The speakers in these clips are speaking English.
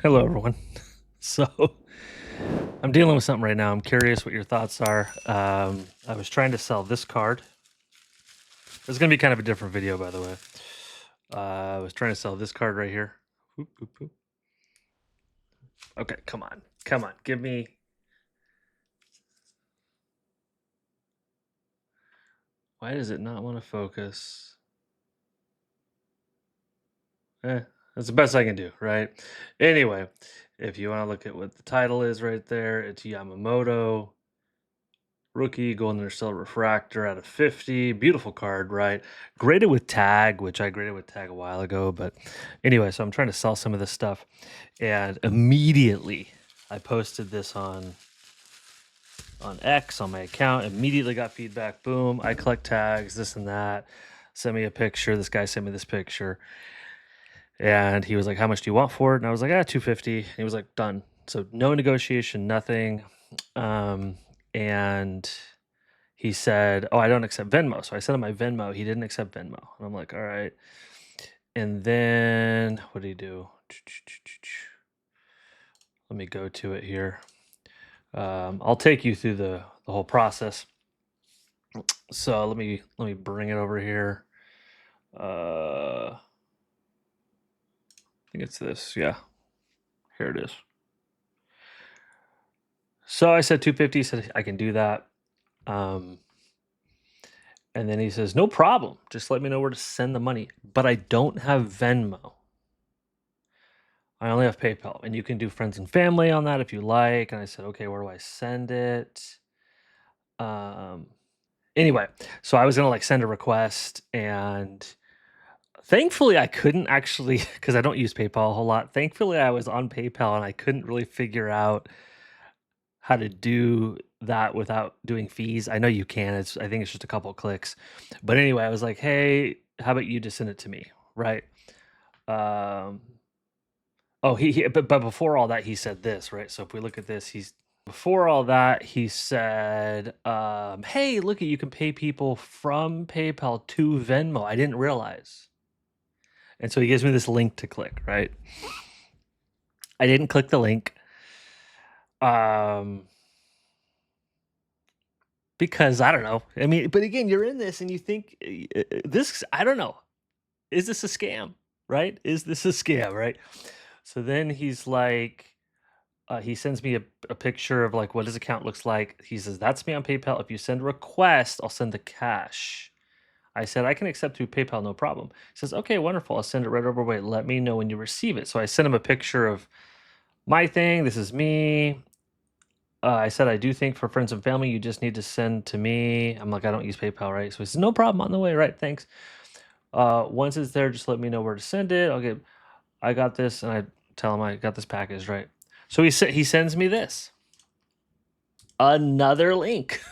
Hello, everyone. So I'm dealing with something right now. I'm curious what your thoughts are. I was trying to sell this card. This is going to be kind of a different video, by the way. I was trying to sell this card right here. Oop, oop, oop. Okay, come on. Come on. Give me. Why does it not want to focus? That's the best I can do, right? Anyway, if you want to look at what the title is right there, it's Yamamoto. Rookie, Golden Interstellar Refractor out of 50. Beautiful card, right? Graded with tag, which I graded with tag a while ago. But anyway, so I'm trying to sell some of this stuff. And immediately I posted this on X on my account. Immediately got feedback. Boom. I collect tags, this and that. Send me a picture. This guy sent me this picture. And he was like, "How much do you want for it?" And I was like, $250. And he was like, "Done." So no negotiation, nothing. And he said, "Oh, I don't accept Venmo." So I sent him my Venmo. He didn't accept Venmo. And I'm like, "All right." And then what did he do? Let me go to it here. I'll take you through the whole process. So let me bring it over here. I think it's this. Yeah, here it is. So I said 250. He said I can do that. And then he says, "No problem. Just let me know where to send the money." But I don't have Venmo. I only have PayPal, and you can do friends and family on that if you like. And I said, "Okay, where do I send it?" Um, anyway, so I was gonna like send a request, and thankfully I couldn't actually because I don't use PayPal a whole lot. Thankfully, I was on PayPal and I couldn't really figure out how to do that without doing fees. I know you can. I think it's just a couple clicks. But anyway, I was like, "Hey, how about you just send it to me?" Right? Um, Oh, but before all that, he said this, right? So if we look at this, before all that, he said, "Hey, look at you can pay people from PayPal to Venmo. I didn't realize." And so he gives me this link to click, right? I didn't click the link. Because I don't know. I mean, but again, you're in this and you think this, I don't know. Is this a scam? Right? Is this a scam? Right? So then he's like, he sends me a picture of like what his account looks like. He says, "That's me on PayPal. If you send a request, I'll send the cash." I said, "I can accept through PayPal, no problem." He says, "Okay, wonderful. I'll send it right over. Wait, let me know when you receive it." So I sent him a picture of my thing. This is me. I said, "I do think for friends and family, you just need to send to me." I'm like, "I don't use PayPal, right?" So he says, "No problem, on the way, right? Thanks. Once it's there, just let me know where to send it. Okay, I got this," and I tell him I got this package, right? So he sends me this. Another link.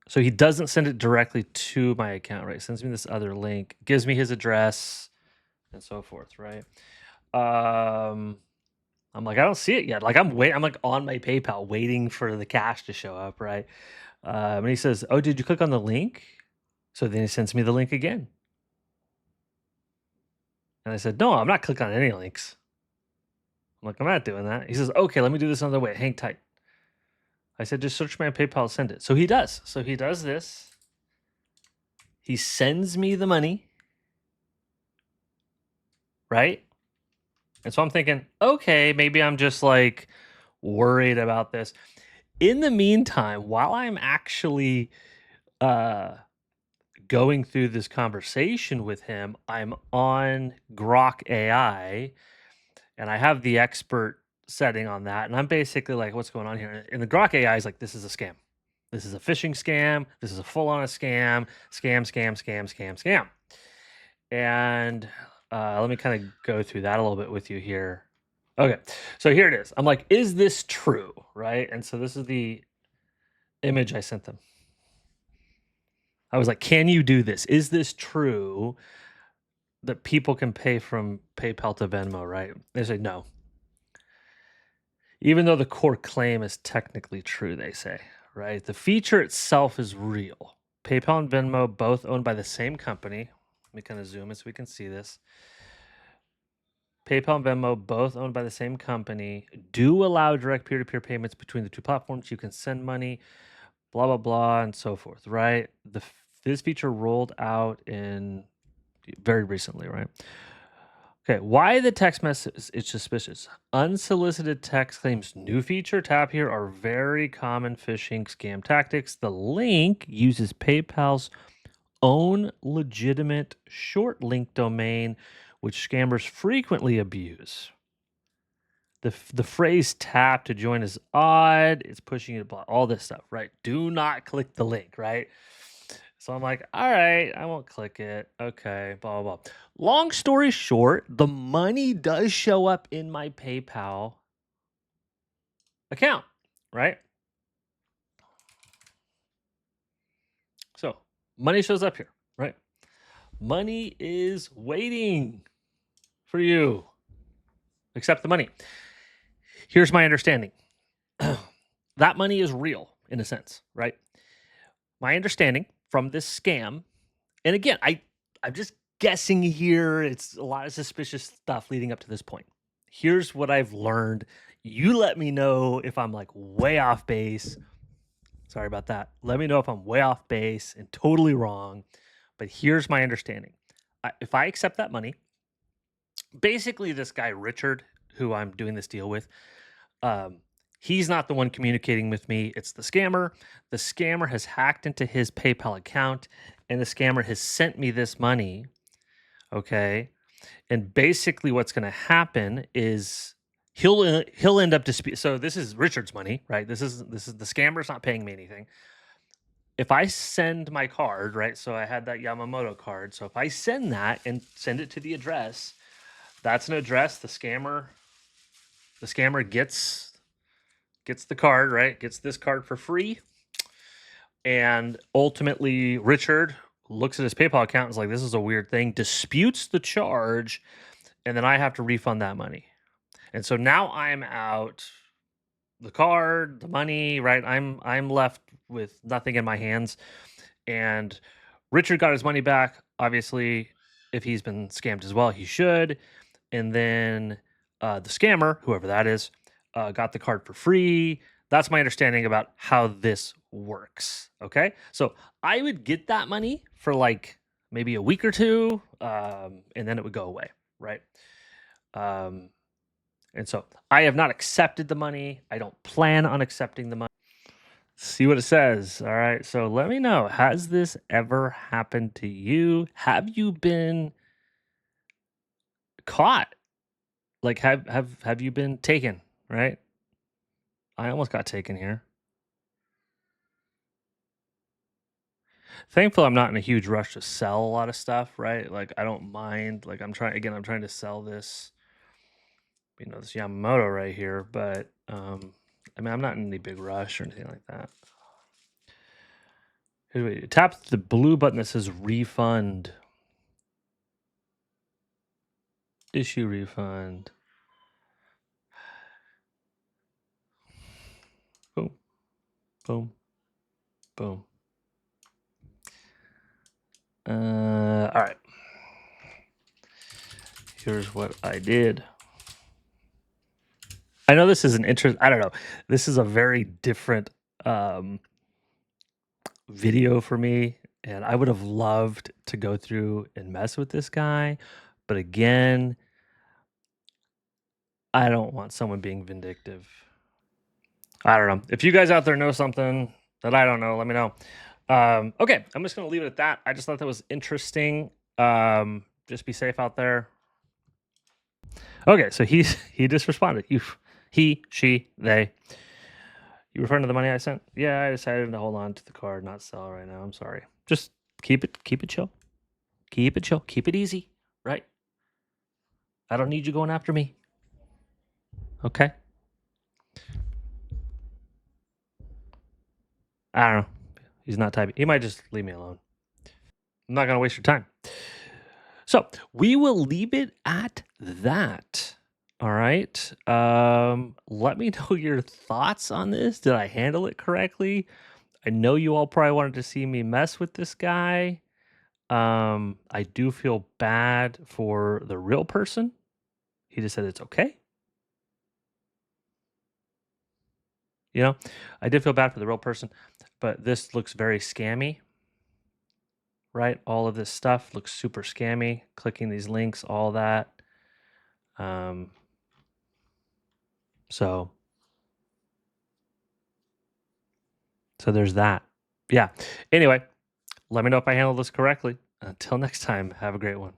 So he doesn't send it directly to my account, right? Sends me this other link, gives me his address, and so forth, right? I'm like, I don't see it yet. Like I'm like on my PayPal waiting for the cash to show up, right? And he says, "Oh, did you click on the link?" So then he sends me the link again. And I said, "No, I'm not clicking on any links." I'm like, "I'm not doing that." He says, "Okay, let me do this another way. Hang tight." I said, "Just search my PayPal, send it." So he does. So he does this. He sends me the money, right? And so I'm thinking, okay, maybe I'm just like worried about this. In the meantime, while I'm actually going through this conversation with him, I'm on Grok AI and I have the expert setting on that. And I'm basically like, what's going on here? And the Grok AI is like, this is a scam. This is a phishing scam. This is a full on a scam. Scam. And let me kind of go through that a little bit with you here. Okay, so here it is. I'm like, is this true? Right? And so this is the image I sent them. I was like, can you do this? Is this true that people can pay from PayPal to Venmo, right? They say no. Even though the core claim is technically true, they say, right? The feature itself is real. PayPal and Venmo both owned by the same company. Let me kind of zoom in so we can see this. PayPal and Venmo, both owned by the same company, do allow direct peer-to-peer payments between the two platforms. You can send money, blah blah blah, and so forth. Right? This feature rolled out in very recently. Right? Okay, why the text message is suspicious. Unsolicited text claims new feature. Tap here are very common phishing scam tactics. The link uses PayPal's own legitimate short link domain, which scammers frequently abuse. The phrase tap to join is odd. It's pushing you to block all this stuff, right? Do not click the link, right? So I'm like, all right, I won't click it. Okay, blah, blah, blah. Long story short, the money does show up in my PayPal account, right? So money shows up here, right? Money is waiting for you. Accept the money. Here's my understanding. That money is real in a sense, right? My understanding from this scam, and again, I'm just guessing here. It's a lot of suspicious stuff leading up to this point. Here's what I've learned. You let me know if I'm like way off base. Sorry about that. Let me know if I'm way off base and totally wrong. But here's my understanding. If I accept that money, basically this guy Richard, who I'm doing this deal with, he's not the one communicating with me. It's the scammer. The scammer has hacked into his PayPal account, and the scammer has sent me this money. Okay, and basically, what's going to happen is he'll end up dispute. So this is Richard's money, right? This is the scammer's not paying me anything. If I send my card, right? So I had that Yamamoto card. So if I send that and send it to the address, that's an address the scammer gets the card, right? Gets this card for free. And ultimately, Richard looks at his PayPal account and is like, this is a weird thing, disputes the charge, and then I have to refund that money. And so now I'm out the card, the money, right? I'm left with nothing in my hands. And Richard got his money back. Obviously, if he's been scammed as well, he should. And then the scammer, whoever that is, got the card for free. That's my understanding about how this works. Okay. So I would get that money for like maybe a week or two, and then it would go away. Right. And so I have not accepted the money. I don't plan on accepting the money. See what it says. All right. So let me know. Has this ever happened to you? Have you been caught? Like have you been taken? Right. I almost got taken here. Thankfully, I'm not in a huge rush to sell a lot of stuff, right? Like I don't mind. Like I'm trying to sell this, this Yamamoto right here, but I mean I'm not in any big rush or anything like that. Tap the blue button that says refund. Issue refund. Boom. Boom. Boom. All right. Here's what I did. I know this is an I don't know. This is a very different video for me, and I would have loved to go through and mess with this guy, but again, I don't want someone being vindictive. I don't know. If you guys out there know something that I don't know, let me know. Okay, I'm just gonna leave it at that. I just thought that was interesting. Just be safe out there. Okay, so he just responded. He, she, they. You referring to the money I sent? Yeah, I decided to hold on to the card, not sell right now. I'm sorry. Just keep it chill. Keep it chill. Keep it easy, right? I don't need you going after me. Okay? I don't know. He's not typing. He might just leave me alone. I'm not going to waste your time. So we will leave it at that. All right. Let me know your thoughts on this. Did I handle it correctly? I know you all probably wanted to see me mess with this guy. I do feel bad for the real person. He just said it's okay. You know, I did feel bad for the real person, but this looks very scammy, right? All of this stuff looks super scammy. Clicking these links, all that. Um, so so there's that. Yeah. Anyway, let me know if I handled this correctly. Until next time, have a great one.